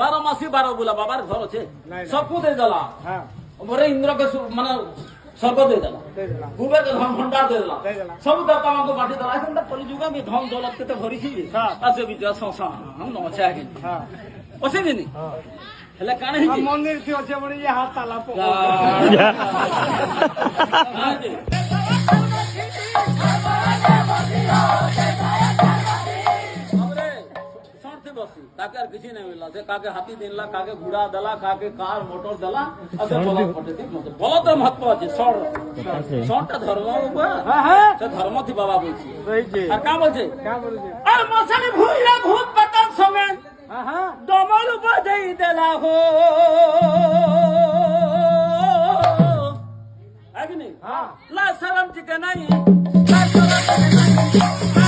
12 মাসি 12 বুলা বাবার ঘর আছে সবকু দিয়ে দেলা বরে ইন্দ্রকে মানে স্বর্গ দিয়ে দেলা কুবের ভণ্ডার দিয়ে দেলা সব দেবতা আমাকে বাটি দেলা এখন কলি যুগ আমি ধন দৌলত কেতে ভরিছি আছে বিদ্যা সংসার ন আছে আগে আছে কিনি হেলে কানে হি মন্দির কি আছে বড় ইয়ে হাত তালা পোকা কাকে আর কিছু नहीं मिला काके हाथी दिला काके घोड़ा दला काके कार मोटर दला अबे बलद पटे थी बलद महत्व আছে সর সরটা ধর্ম সে ধর্ম থি বাবা বলছি আর কা বলছে আর মশানি ভুইলা ভূত পাতাল সঙ্গে দমর বাজাই দেলা হো আগে নি লা শরম ঠিক নাই লা শরম